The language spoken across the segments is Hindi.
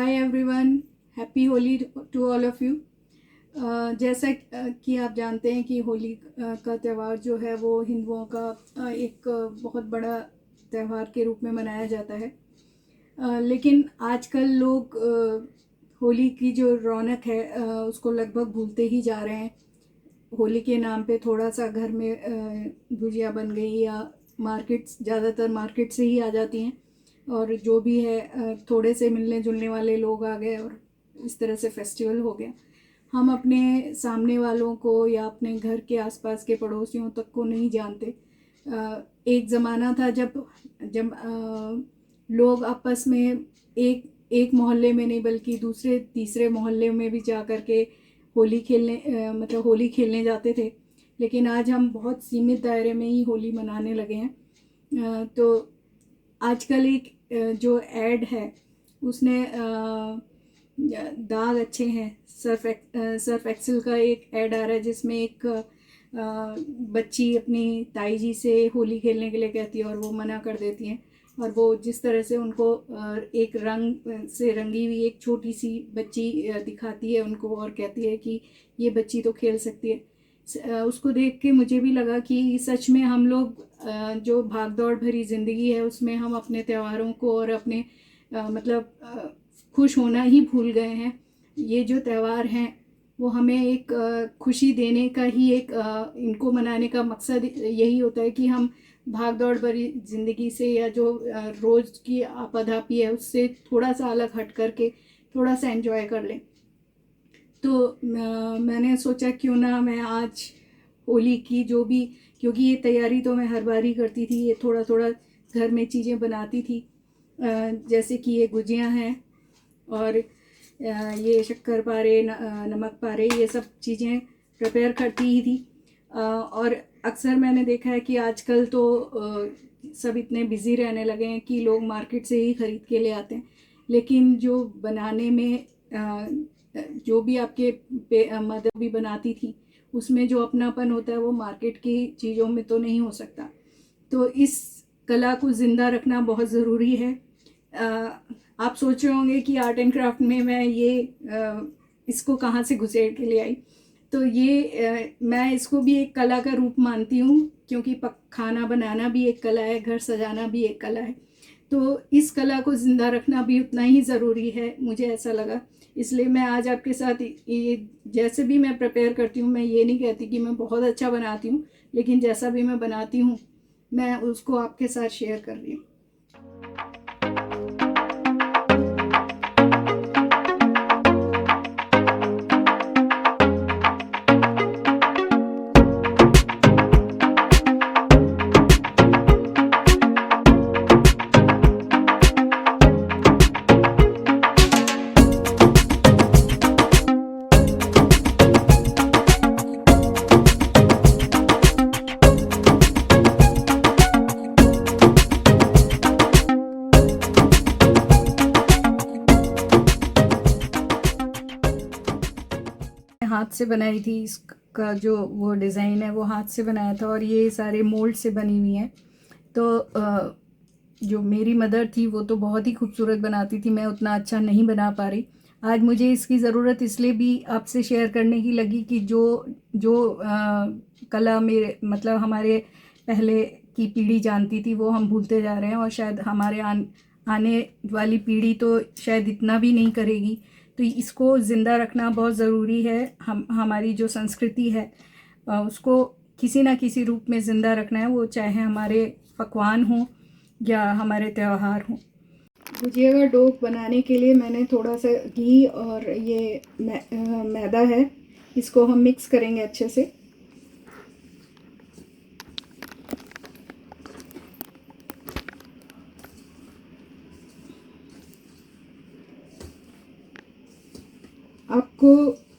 Hi everyone, happy Holi to all of you. जैसा कि आप जानते हैं कि होली का त्यौहार जो है वो हिंदुओं का एक बहुत बड़ा त्यौहार के रूप में मनाया जाता है। लेकिन आजकल लोग होली की जो रौनक है उसको लगभग भूलते ही जा रहे हैं। होली के नाम पे थोड़ा सा घर में गुजिया बन गई या मार्केट्स, ज़्यादातर मार्केट से ही आ जाती हैं, और जो भी है थोड़े से मिलने जुलने वाले लोग आ गए और इस तरह से फेस्टिवल हो गया। हम अपने सामने वालों को या अपने घर के आसपास के पड़ोसियों तक को नहीं जानते। एक ज़माना था जब जब लोग आपस में एक एक मोहल्ले में नहीं बल्कि दूसरे तीसरे मोहल्ले में भी जा कर के होली खेलने मतलब होली खेलने जाते थे। लेकिन आज हम बहुत सीमित दायरे में ही होली मनाने लगे हैं। तो आजकल एक जो ऐड है उसने दाग अच्छे हैं, सर्फ एक्सेल का एक ऐड आ रहा है जिसमें एक बच्ची अपनी ताई जी से होली खेलने के लिए कहती है और वो मना कर देती हैं, और वो जिस तरह से उनको एक रंग से रंगी हुई एक छोटी सी बच्ची दिखाती है उनको और कहती है कि ये बच्ची तो खेल सकती है। उसको देख के मुझे भी लगा कि सच में हम लोग जो भाग दौड़ भरी ज़िंदगी है उसमें हम अपने त्योहारों को और अपने मतलब खुश होना ही भूल गए हैं। ये जो त्यौहार हैं वो हमें एक खुशी देने का ही एक इनको मनाने का मकसद यही होता है कि हम भाग दौड़ भरी ज़िंदगी से या जो रोज़ की आपाधापी है उससे थोड़ा सा अलग हट करके थोड़ा सा एंजॉय कर लें। तो मैंने सोचा क्यों ना मैं आज होली की जो भी, क्योंकि ये तैयारी तो मैं हर बार ही करती थी, ये थोड़ा थोड़ा घर में चीज़ें बनाती थी, जैसे कि ये गुजियाँ हैं और ये शक्कर पारे, नमक पारे, ये सब चीज़ें प्रिपेयर करती ही थी। और अक्सर मैंने देखा है कि आजकल तो सब इतने बिज़ी रहने लगे हैं कि लोग मार्केट से ही ख़रीद के ले आते हैं, लेकिन जो बनाने में जो भी आपके मदर भी बनाती थी उसमें जो अपनापन होता है वो मार्केट की चीज़ों में तो नहीं हो सकता। तो इस कला को ज़िंदा रखना बहुत ज़रूरी है। आप सोच रहे होंगे कि आर्ट एंड क्राफ्ट में मैं ये इसको कहाँ से घुसेड़ के ले आई। तो ये मैं इसको भी एक कला का रूप मानती हूँ, क्योंकि खाना बनाना भी एक कला है, घर सजाना भी एक कला है। तो इस कला को ज़िंदा रखना भी उतना ही ज़रूरी है, मुझे ऐसा लगा। इसलिए मैं आज आपके साथ ये जैसे भी मैं प्रिपेयर करती हूँ, मैं ये नहीं कहती कि मैं बहुत अच्छा बनाती हूँ, लेकिन जैसा भी मैं बनाती हूँ मैं उसको आपके साथ शेयर कर रही हूँ। हाथ से बनाई थी, इसका जो वो डिज़ाइन है वो हाथ से बनाया था और ये सारे मोल्ड से बनी हुई हैं। तो जो मेरी मदर थी वो तो बहुत ही खूबसूरत बनाती थी, मैं उतना अच्छा नहीं बना पा रही। आज मुझे इसकी ज़रूरत इसलिए भी आपसे शेयर करने की लगी कि जो जो कला मेरे मतलब हमारे पहले की पीढ़ी जानती थी वो हम भूलते जा रहे हैं, और शायद हमारे आने वाली पीढ़ी तो शायद इतना भी नहीं करेगी। तो इसको ज़िंदा रखना बहुत ज़रूरी है। हमारी जो संस्कृति है उसको किसी ना किसी रूप में ज़िंदा रखना है, वो चाहे हमारे पकवान हों या हमारे त्यौहार हों। गुजिया का डो बनाने के लिए मैंने थोड़ा सा घी और ये मैदा है, इसको हम मिक्स करेंगे अच्छे से। आपको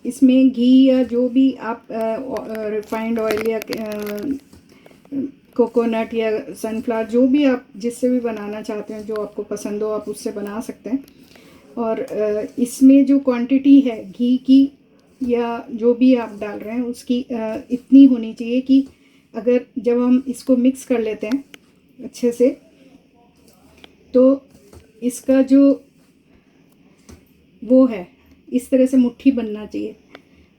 इसमें घी या जो भी आप रिफाइंड ऑयल या कोकोनट या सनफ्लावर, जो भी आप जिससे भी बनाना चाहते हैं, जो आपको पसंद हो आप उससे बना सकते हैं। और इसमें जो क्वांटिटी है घी की या जो भी आप डाल रहे हैं उसकी इतनी होनी चाहिए कि अगर जब हम इसको मिक्स कर लेते हैं अच्छे से तो इसका जो वो है, इस तरह से मुट्ठी बनना चाहिए।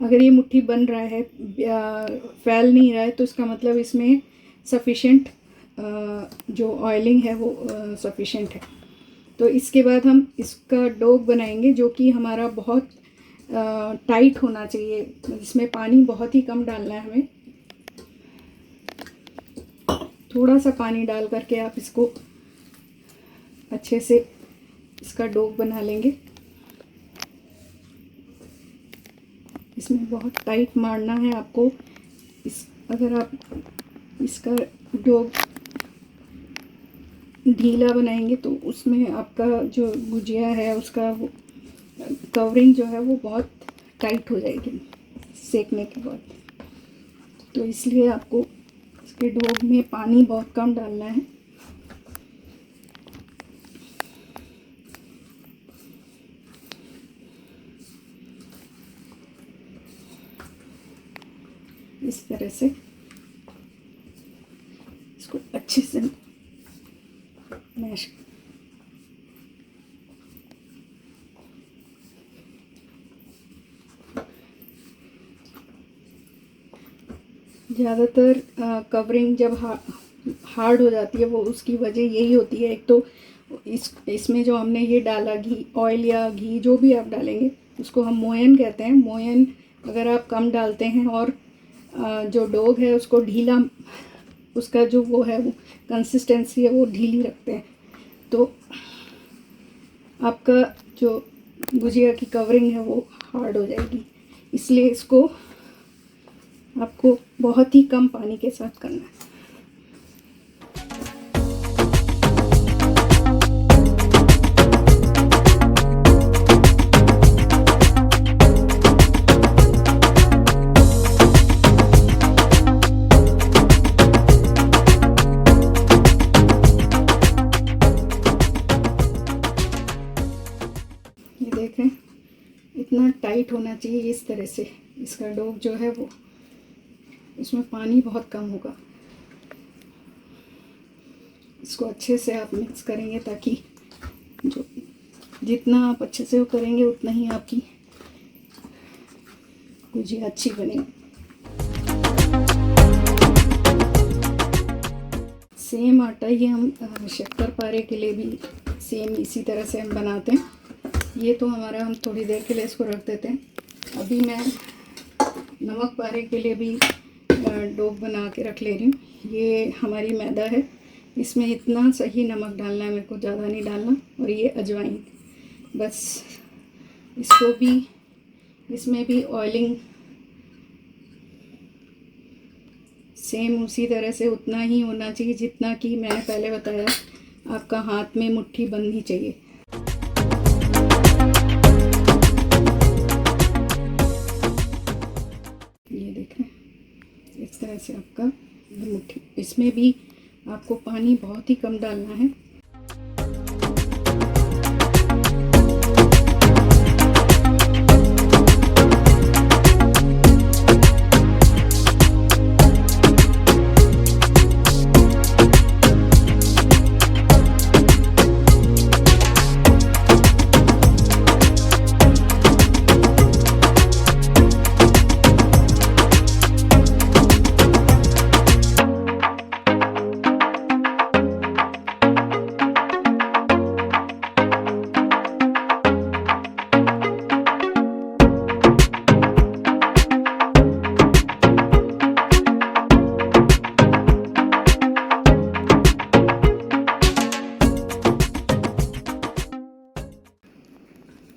अगर ये मुट्ठी बन रहा है, फैल नहीं रहा है, तो इसका मतलब इसमें सफिशेंट जो ऑयलिंग है वो सफिशेंट है। तो इसके बाद हम इसका डो बनाएंगे, जो कि हमारा बहुत टाइट होना चाहिए। इसमें पानी बहुत ही कम डालना है हमें। थोड़ा सा पानी डाल करके आप इसको अच्छे से इसका डो बना लेंगे। इसमें बहुत टाइट मारना है आपको। अगर आप इसका डो ढीला बनाएंगे तो उसमें आपका जो गुजिया है उसका कवरिंग जो है वो बहुत टाइट हो जाएगी सेकने के बाद। तो इसलिए आपको इसके डो में पानी बहुत कम डालना है। इस तरह से इसको अच्छे से मैश। ज़्यादातर कवरिंग जब हार्ड हो जाती है वो उसकी वजह यही होती है। एक तो इसमें जो हमने ये डाला घी, ऑयल या घी जो भी आप डालेंगे उसको हम मोयन कहते हैं। मोयन अगर आप कम डालते हैं और जो डोग है उसको ढीला, उसका जो वो है वो कंसिस्टेंसी है वो ढीली रखते हैं, तो आपका जो गुजिया की कवरिंग है वो हार्ड हो जाएगी। इसलिए इसको आपको बहुत ही कम पानी के साथ करना है। ये देखें, इतना टाइट होना चाहिए इस तरह से। इसका डो जो है वो, इसमें पानी बहुत कम होगा। इसको अच्छे से आप मिक्स करेंगे ताकि जो जितना आप अच्छे से वो करेंगे उतना ही आपकी गुजिया अच्छी बनेगी। सेम आटा ही हम शक्करपारे के लिए भी सेम इसी तरह से हम बनाते हैं। ये तो हमारा, हम थोड़ी देर के लिए इसको रख देते हैं। अभी मैं नमक पारे के लिए भी डो बना के रख ले रही हूँ। ये हमारी मैदा है, इसमें इतना सही नमक डालना है, मेरे को ज़्यादा नहीं डालना। और ये अजवाइन, बस इसको भी, इसमें भी ऑयलिंग सेम उसी तरह से उतना ही होना चाहिए जितना कि मैंने पहले बताया। आपका हाथ में मुट्ठी बंधनी चाहिए। ये देखें, इस तरह से आपका मुट्ठी। इसमें भी आपको पानी बहुत ही कम डालना है।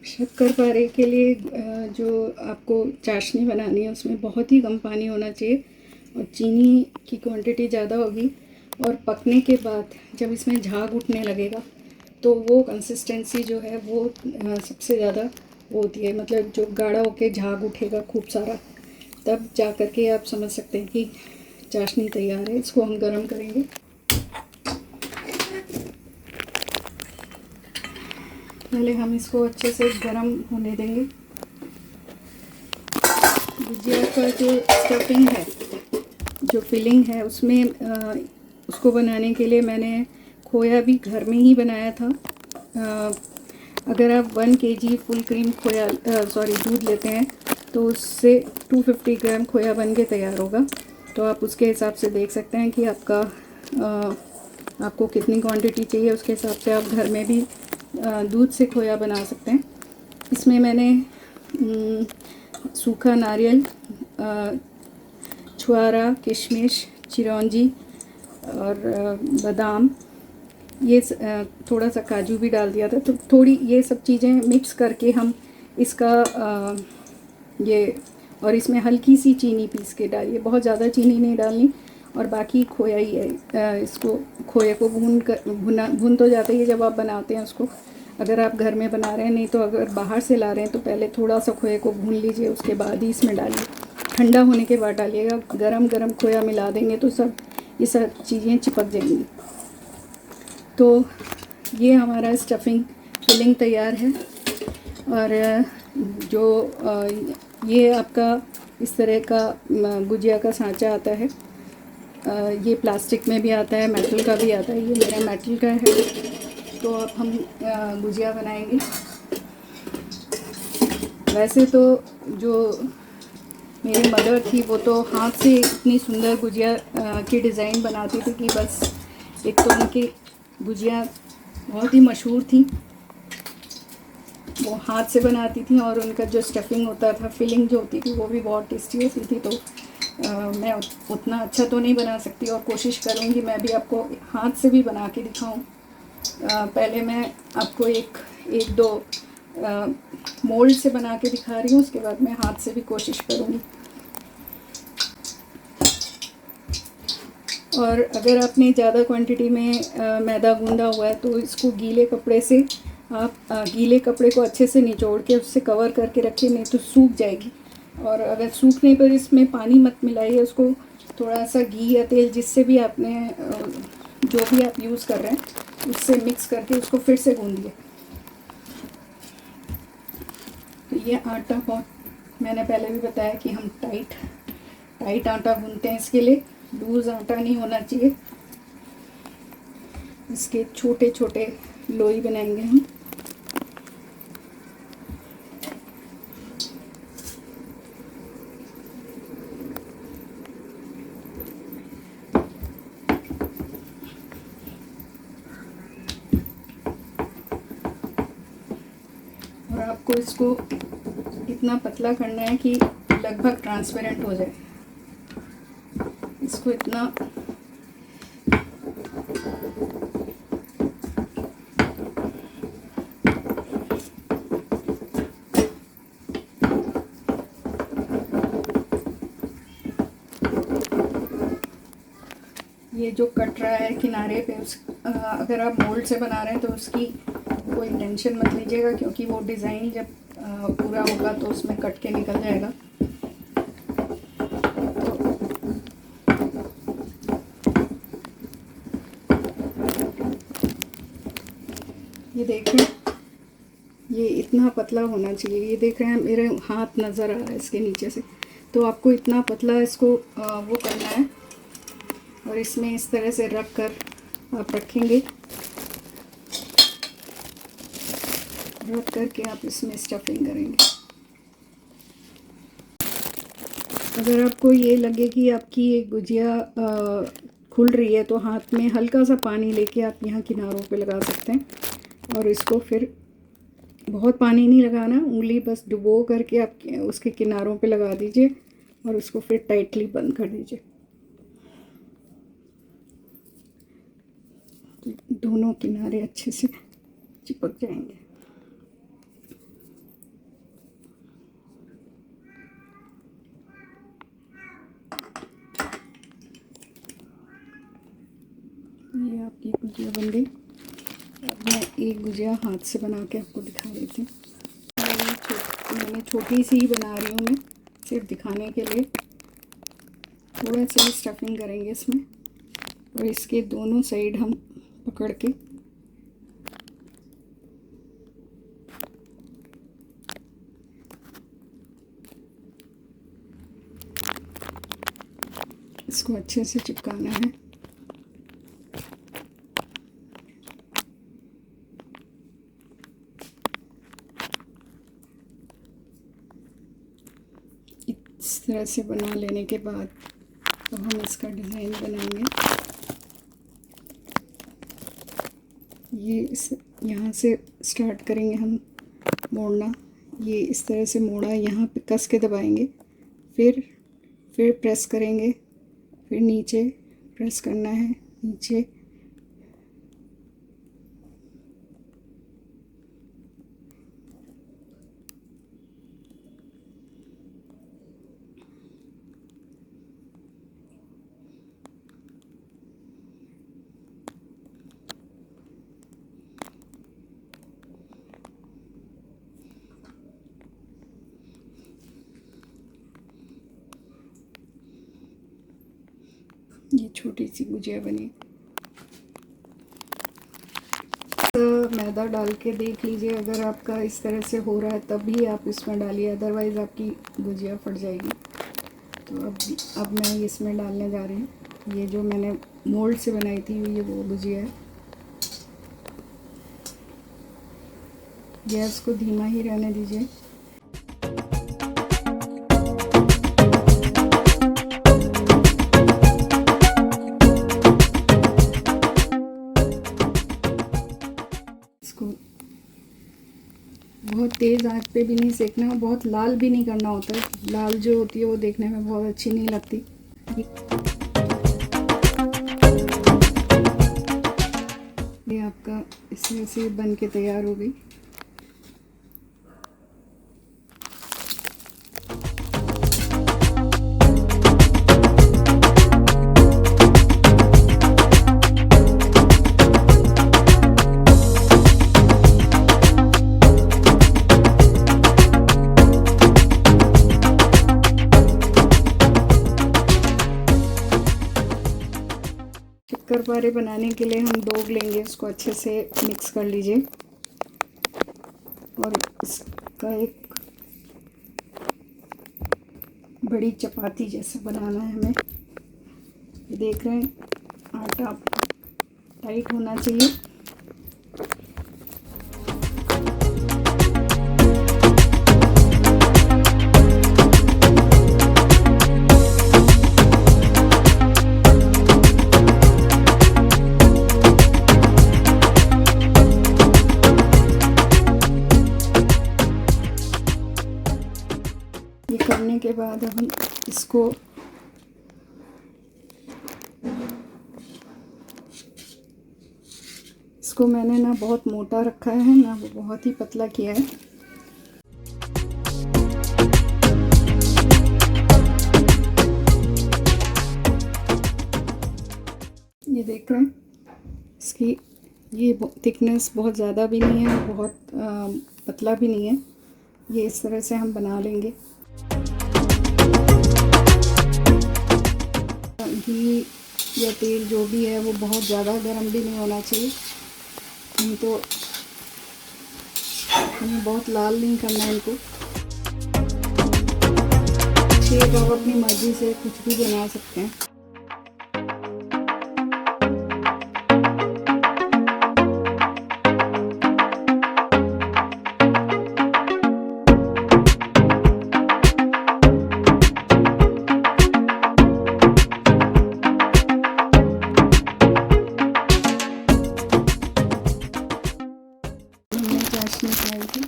शक्करपारे के लिए जो आपको चाशनी बनानी है उसमें बहुत ही कम पानी होना चाहिए और चीनी की क्वांटिटी ज़्यादा होगी। और पकने के बाद जब इसमें झाग उठने लगेगा तो वो कंसिस्टेंसी जो है वो सबसे ज़्यादा वो होती है, मतलब जो गाढ़ा होके झाग उठेगा खूब सारा, तब जा कर के आप समझ सकते हैं कि चाशनी तैयार है। इसको हम गरम करेंगे। पहले हम इसको अच्छे से गरम होने देंगे। गुजिया का जो स्टफिंग है, जो फिलिंग है, उसमें उसको बनाने के लिए मैंने खोया भी घर में ही बनाया था। अगर आप 1 kg फुल क्रीम खोया दूध लेते हैं तो उससे 250 ग्राम खोया बन के तैयार होगा। तो आप उसके हिसाब से देख सकते हैं कि आपको कितनी क्वांटिटी चाहिए, उसके हिसाब से आप घर में भी दूध से खोया बना सकते हैं। इसमें मैंने सूखा नारियल, छुआरा, किशमिश, चिरौंजी और बादाम, ये थोड़ा सा काजू भी डाल दिया था। तो थोड़ी ये सब चीज़ें मिक्स करके हम इसका और इसमें हल्की सी चीनी पीस के डालिए, बहुत ज़्यादा चीनी नहीं डालनी। और बाकी खोया ही है, इसको खोए को भून तो जाता ही है जब आप बनाते हैं उसको। अगर आप घर में बना रहे हैं, नहीं तो अगर बाहर से ला रहे हैं तो पहले थोड़ा सा खोए को भून लीजिए, उसके बाद ही इसमें डालिए। ठंडा होने के बाद डालिएगा। गरम गरम खोया मिला देंगे तो ये सब चीज़ें चिपक जाएंगी। तो ये हमारा स्टफिंग फिलिंग तैयार है। और ये आपका इस तरह का गुजिया का सांचा आता है। ये प्लास्टिक में भी आता है, मेटल का भी आता है। ये मेरा मेटल का है। तो अब हम गुजिया बनाएंगे। वैसे तो जो मेरी मदर थी वो तो हाथ से इतनी सुंदर गुजिया की डिज़ाइन बनाती थी कि बस, एक तो उनकी गुजिया बहुत ही मशहूर थी, वो हाथ से बनाती थी। और उनका जो स्टफिंग होता था, फिलिंग जो होती थी, वो भी बहुत टेस्टी होती थी। तो मैं उतना अच्छा तो नहीं बना सकती और कोशिश करूँगी मैं भी आपको हाथ से भी बना के दिखाऊँ। पहले मैं आपको एक दो मोल्ड से बना के दिखा रही हूँ, उसके बाद मैं हाथ से भी कोशिश करूँगी। और अगर आपने ज़्यादा क्वांटिटी में मैदा गूंदा हुआ है तो इसको गीले कपड़े से आप गीले कपड़े को अच्छे से निचोड़ के उससे कवर करके रखिए, नहीं तो सूख जाएगी। और अगर सूखने पर इसमें पानी मत मिलाइए, उसको थोड़ा सा घी या तेल, जिससे भी आपने जो भी आप यूज़ कर रहे हैं उससे मिक्स करके उसको फिर से गूंदिए। तो ये आटा बहुत, मैंने पहले भी बताया कि हम टाइट आटा गूंदते हैं। इसके लिए लूज़ आटा नहीं होना चाहिए। इसके छोटे छोटे लोई बनाएंगे हम। और आपको इसको इतना पतला करना है कि लगभग ट्रांसपेरेंट हो जाए। इसको इतना ये जो कट रहा है किनारे पे, अगर आप मोल्ड से बना रहे हैं तो उसकी कोई टेंशन मत लीजिएगा, क्योंकि वो डिज़ाइन जब पूरा होगा तो उसमें कट के निकल जाएगा। ये देखें, ये इतना पतला होना चाहिए। ये देख रहे हैं मेरे हाथ नज़र आ रहा है इसके नीचे से। तो आपको इतना पतला इसको वो करना है। और इसमें इस तरह से रख कर आप रखेंगे, रख करके आप इसमें स्टफिंग करेंगे। अगर आपको ये लगे कि आपकी ये गुजिया खुल रही है तो हाथ में हल्का सा पानी लेके आप यहाँ किनारों पे लगा सकते हैं। और इसको फिर बहुत पानी नहीं लगाना, उंगली बस डुबो करके आप उसके किनारों पे लगा दीजिए और उसको फिर टाइटली बंद कर दीजिए। दोनों किनारे अच्छे से चिपक जाएंगे। ये आपकी गुजिया बन गई। अब मैं एक गुजिया हाथ से बना के आपको दिखा देती हूँ। मैंने छोटी सी ही बना रही हूँ मैं, सिर्फ दिखाने के लिए। थोड़ा सा ही स्टफिंग करेंगे इसमें और इसके दोनों साइड हम पकड़ के इसको अच्छे से चिपकाना है। इस तरह से बना लेने के बाद अब हम इसका डिज़ाइन बनाएंगे। ये यहाँ से स्टार्ट करेंगे हम मोड़ना। ये इस तरह से मोड़ा, यहाँ पे कस के दबाएंगे, फिर प्रेस करेंगे, फिर नीचे प्रेस करना है, नीचे ये छोटी सी गुजिया बनी। तो मैदा डाल के देख लीजिए, अगर आपका इस तरह से हो रहा है तब भी आप इसमें डालिए, अदरवाइज़ आपकी गुजिया फट जाएगी। तो अब मैं इसमें डालने जा रही हूँ। ये जो मैंने मोल्ड से बनाई थी ये वो गुजिया है। गैस को धीमा ही रहने दीजिए। बहुत तेज़ आंच पे भी नहीं सेकना, बहुत लाल भी नहीं करना होता है। लाल जो होती है वो देखने में बहुत अच्छी नहीं लगती। ये आपका इस तरह से बन के तैयार हो गई। शक्करपारे बनाने के लिए हम डोग लेंगे, उसको अच्छे से मिक्स कर लीजिए और इसका एक बड़ी चपाती जैसा बनाना है हमें। देख रहे हैं आटा टाइट होना चाहिए। ये करने के बाद अब हम इसको मैंने ना बहुत मोटा रखा है ना वो बहुत ही पतला किया है। ये देख रहे हैं, इसकी ये थिकनेस बहुत ज़्यादा भी नहीं है, बहुत पतला भी नहीं है। ये इस तरह से हम बना लेंगे। घी या तेल जो भी है वो बहुत ज़्यादा गर्म भी नहीं होना चाहिए, नहीं तो हमें बहुत लाल नहीं करना है इनको। शेप आप अपनी मर्ज़ी से कुछ भी बना सकते हैं। चाशनी खाई थी,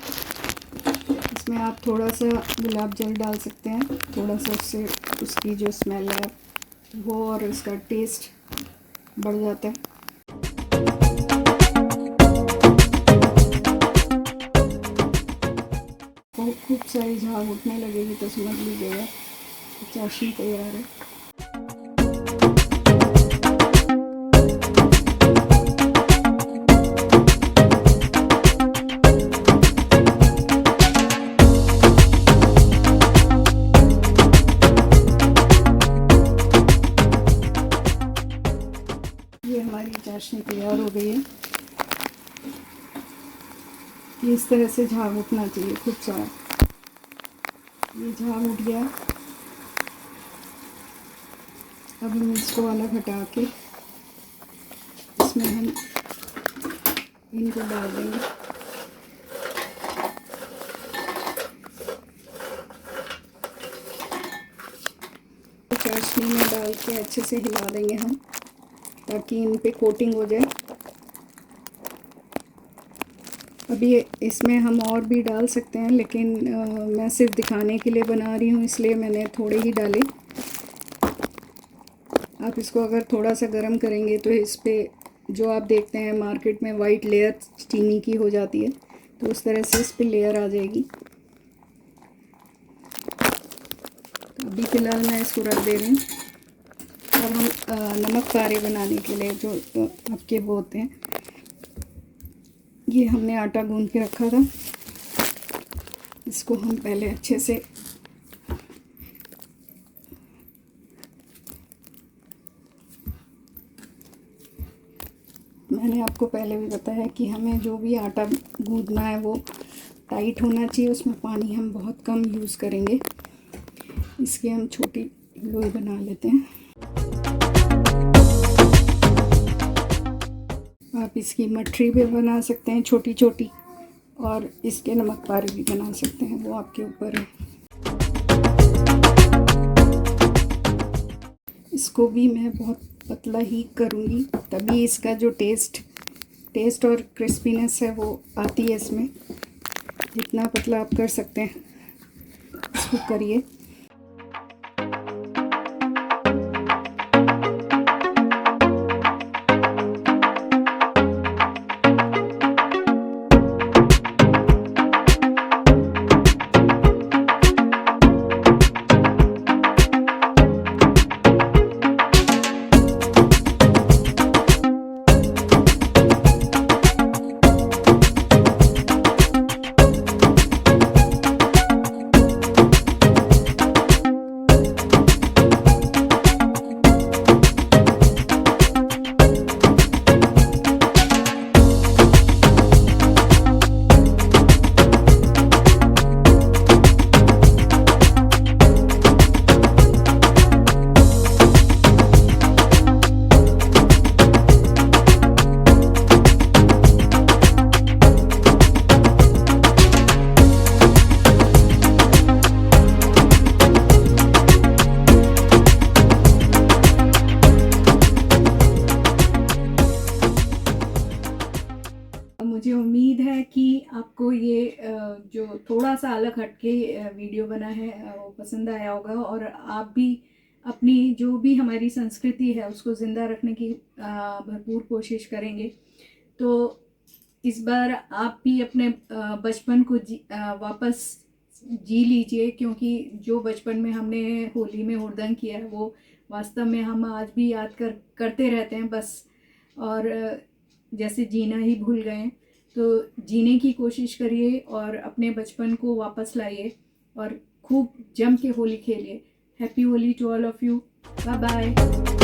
इसमें आप थोड़ा सा गुलाब जल डाल सकते हैं, थोड़ा सा, उससे उसकी जो स्मेल है वो और उसका टेस्ट बढ़ जाता है। खूब सारी झाग उठने लगेगी तो समझ लीजिएगा चाशनी तैयार है। ये हमारी चाशनी तैयार हो गई है। ये इस तरह से झाग उठना चाहिए खूब सारा। ये झाग उठ गया। अब हम इसको अलग हटा के इसमें हम इनको डाल देंगे। डाल के अच्छे से हिला देंगे हम, ताकि इन पे कोटिंग हो जाए। अभी इसमें हम और भी डाल सकते हैं, लेकिन मैं सिर्फ दिखाने के लिए बना रही हूँ, इसलिए मैंने थोड़े ही डाले। आप इसको अगर थोड़ा सा गर्म करेंगे तो इस पर जो आप देखते हैं मार्केट में वाइट लेयर चीनी की हो जाती है, तो उस तरह से इस पर लेयर आ जाएगी। तो अभी फ़िलहाल मैं इसको रख दे रही हूँ। और हम नमक पारे बनाने के लिए जो आपके वो होते हैं, ये हमने आटा गूंद के रखा था, इसको हम पहले अच्छे से मैंने आपको पहले भी बताया कि हमें जो भी आटा गूंदना है वो टाइट होना चाहिए, उसमें पानी हम बहुत कम यूज़ करेंगे। इसकी हम छोटी लोई बना लेते हैं। आप इसकी मठरी भी बना सकते हैं छोटी छोटी, और इसके नमक पारे भी बना सकते हैं, वो आपके ऊपर है। इसको भी मैं बहुत पतला ही करूँगी, तभी इसका जो टेस्ट और क्रिस्पीनेस है वो आती है इसमें। जितना पतला आप कर सकते हैं इसको करिए। मुझे उम्मीद है कि आपको ये जो थोड़ा सा अलग हटके वीडियो बना है वो पसंद आया होगा, और आप भी अपनी जो भी हमारी संस्कृति है उसको ज़िंदा रखने की भरपूर कोशिश करेंगे। तो इस बार आप भी अपने बचपन को वापस जी लीजिए, क्योंकि जो बचपन में हमने होली में हुड़दंग किया है वो वास्तव में हम आज भी याद करते रहते हैं बस, और जैसे जीना ही भूल गए। तो जीने की कोशिश करिए और अपने बचपन को वापस लाइए और खूब जम के होली खेलिए। Happy Holi to all of you. Bye bye.